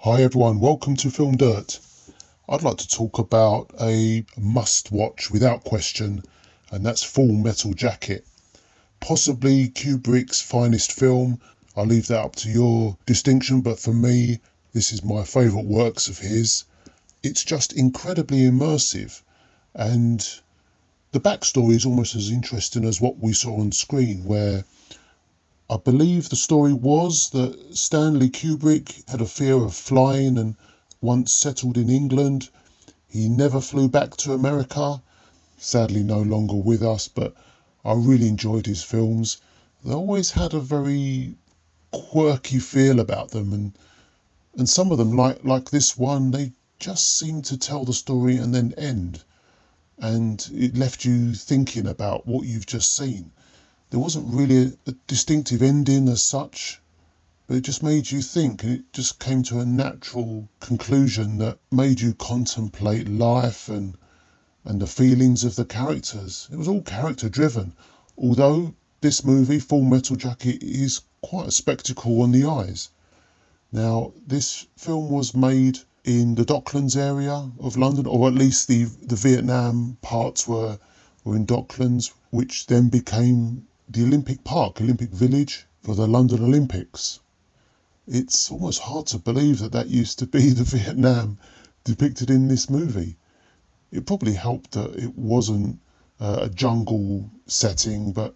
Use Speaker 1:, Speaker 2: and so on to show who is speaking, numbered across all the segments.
Speaker 1: Hi everyone, welcome to FilmDirt. I'd like to talk about a must-watch without question, and that's Full Metal Jacket. Possibly Kubrick's finest film. I'll leave that up to your distinction, but for me, this is my favourite works of his. It's just incredibly immersive, and the backstory is almost as interesting as what we saw on screen, where I believe the story was that Stanley Kubrick had a fear of flying, and once settled in England, he never flew back to America. Sadly no longer with us, but I really enjoyed his films. They always had a very quirky feel about them, and some of them, like this one, they just seem to tell the story and then end. And it left you thinking about what you've just seen. There wasn't really a distinctive ending as such, but it just made you think, and it just came to a natural conclusion that made you contemplate life and the feelings of the characters. It was all character driven, although this movie, Full Metal Jacket, is quite a spectacle on the eyes. Now, this film was made in the Docklands area of London, or at least the Vietnam parts were in Docklands, which then became the Olympic Village for the London Olympics. It's almost hard to believe that used to be the Vietnam depicted in this movie. It probably helped that it wasn't a jungle setting, but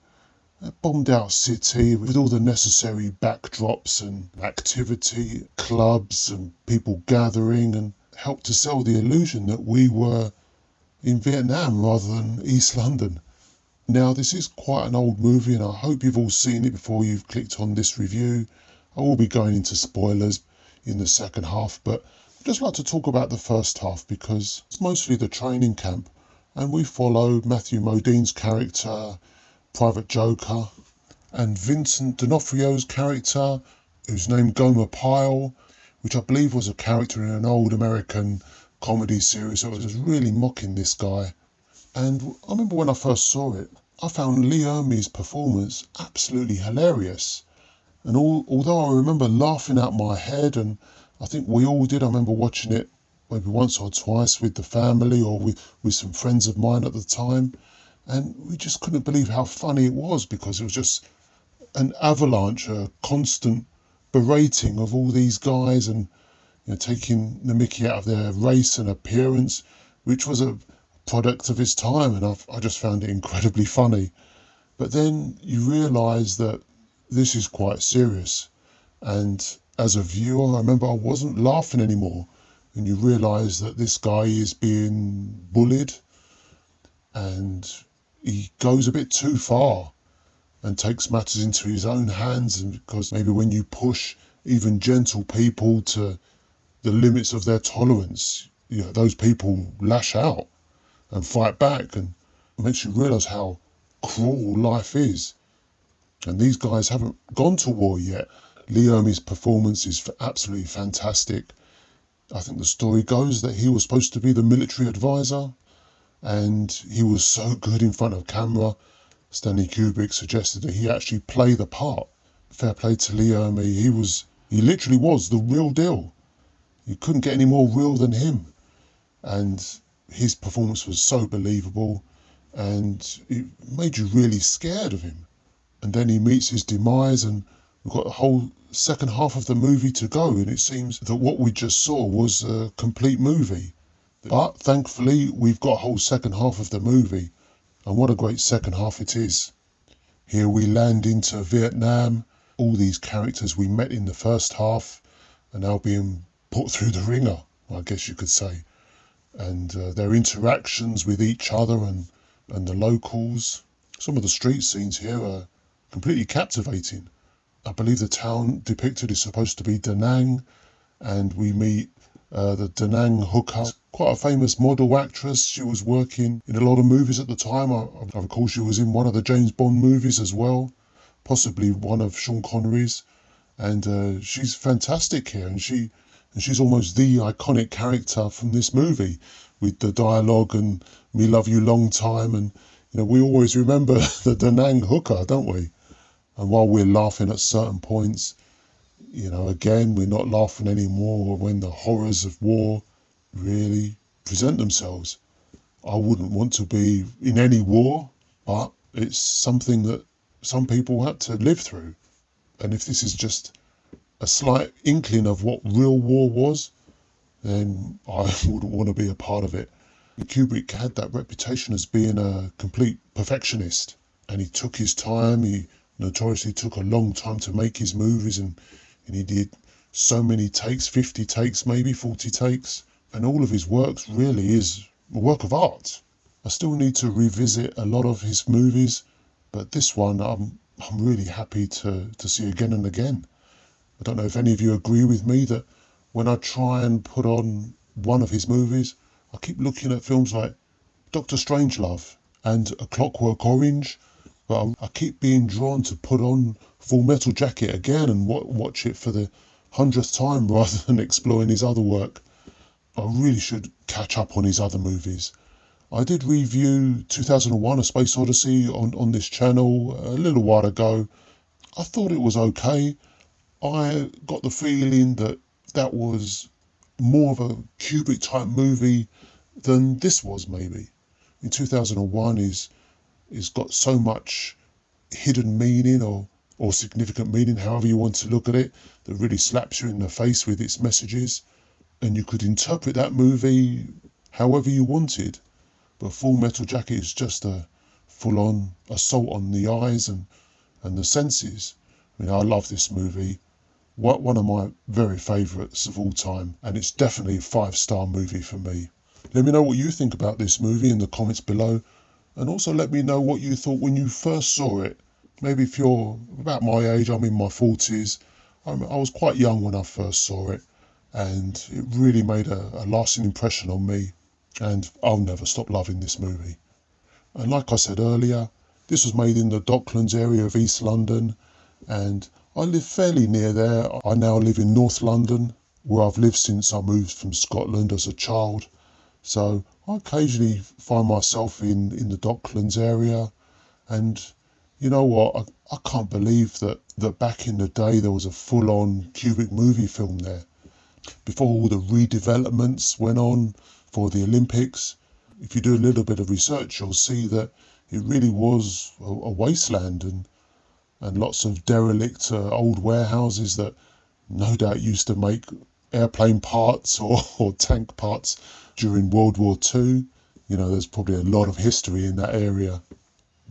Speaker 1: a bombed out city with all the necessary backdrops and activity, clubs and people gathering, and helped to sell the illusion that we were in Vietnam rather than East London. Now, this is quite an old movie, and I hope you've all seen it before you've clicked on this review. I will be going into spoilers in the second half, but I'd just like to talk about the first half because it's mostly the training camp, and we follow Matthew Modine's character, Private Joker, and Vincent Donofrio's character, who's named Gomer Pyle, which I believe was a character in an old American comedy series that was really mocking this guy. And I remember when I first saw it, I found Lee Ermey's performance absolutely hilarious. And although I remember laughing out my head, and I think we all did, I remember watching it maybe once or twice with the family or with some friends of mine at the time, and we just couldn't believe how funny it was because it was just an avalanche, a constant berating of all these guys and taking the mickey out of their race and appearance, which was a product of his time, and I just found it incredibly funny. But then you realise that this is quite serious, and as a viewer I remember I wasn't laughing anymore, and you realise that this guy is being bullied and he goes a bit too far and takes matters into his own hands, and because maybe when you push even gentle people to the limits of their tolerance, those people lash out and fight back, and it makes you realise how cruel life is. And these guys haven't gone to war yet. Lee Ermey's performance is absolutely fantastic. I think the story goes that he was supposed to be the military advisor, and he was so good in front of camera. Stanley Kubrick suggested that he actually play the part. Fair play to Lee Ermey. He literally was the real deal. You couldn't get any more real than him. And his performance was so believable, and it made you really scared of him. And then he meets his demise, and we've got the whole second half of the movie to go, and it seems that what we just saw was a complete movie. But thankfully we've got a whole second half of the movie, and what a great second half it is. Here we land into Vietnam. All these characters we met in the first half are now being put through the ringer, I guess you could say. And their interactions with each other and the locals. Some of the street scenes here are completely captivating. I believe the town depicted is supposed to be Da Nang, and we meet the Da Nang hooker, quite a famous model actress. She was working in a lot of movies at the time. I recall she was in one of the James Bond movies as well, possibly one of Sean Connery's, and she's fantastic here, and she's almost the iconic character from this movie, with the dialogue and "Me love you long time," and we always remember the Da Nang hooker, don't we? And while we're laughing at certain points, Again, we're not laughing anymore when the horrors of war really present themselves. I wouldn't want to be in any war, but it's something that some people had to live through. And if this is just a slight inkling of what real war was, then I wouldn't want to be a part of it. Kubrick had that reputation as being a complete perfectionist, and he took his time. He notoriously took a long time to make his movies, and he did so many takes, 50 takes, maybe 40 takes, and all of his works really is a work of art. I still need to revisit a lot of his movies, but this one I'm really happy to see again and again. I don't know if any of you agree with me that when I try and put on one of his movies, I keep looking at films like Dr. Strangelove and A Clockwork Orange, but I keep being drawn to put on Full Metal Jacket again and watch it for the 100th time rather than exploring his other work. I really should catch up on his other movies. I did review 2001 A Space Odyssey on this channel a little while ago. I thought it was okay. I got the feeling that was more of a Kubrick type movie than this was, maybe. In 2001 is got so much hidden meaning or significant meaning, however you want to look at it, that really slaps you in the face with its messages. And you could interpret that movie however you wanted. But Full Metal Jacket is just a full-on assault on the eyes and the senses. I love this movie. One of my very favourites of all time, and it's definitely a 5-star movie for me. Let me know what you think about this movie in the comments below, and also let me know what you thought when you first saw it. Maybe if you're about my age, I'm in my 40s. I was quite young when I first saw it, and it really made a lasting impression on me, and I'll never stop loving this movie. And like I said earlier, this was made in the Docklands area of East London, and I live fairly near there. I now live in North London, where I've lived since I moved from Scotland as a child. So I occasionally find myself in the Docklands area. And you know what? I can't believe that back in the day there was a full-on Kubrick movie film there. Before all the redevelopments went on for the Olympics, if you do a little bit of research, you'll see that it really was a wasteland and lots of derelict old warehouses that no doubt used to make airplane parts or tank parts during World War II. There's probably a lot of history in that area.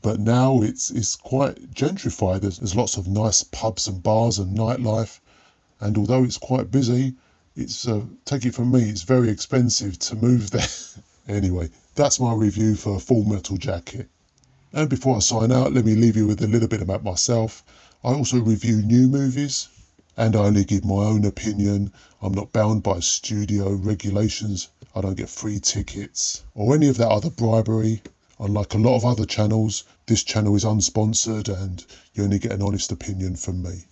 Speaker 1: But now it's quite gentrified. There's lots of nice pubs and bars and nightlife. And although it's quite busy, take it from me, it's very expensive to move there. Anyway, that's my review for Full Metal Jacket. And before I sign out, let me leave you with a little bit about myself. I also review new movies, and I only give my own opinion. I'm not bound by studio regulations. I don't get free tickets or any of that other bribery. Unlike a lot of other channels, this channel is unsponsored and you only get an honest opinion from me.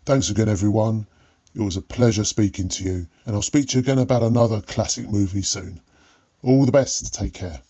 Speaker 1: Thanks again, everyone. It was a pleasure speaking to you, and I'll speak to you again about another classic movie soon. All the best. Take care.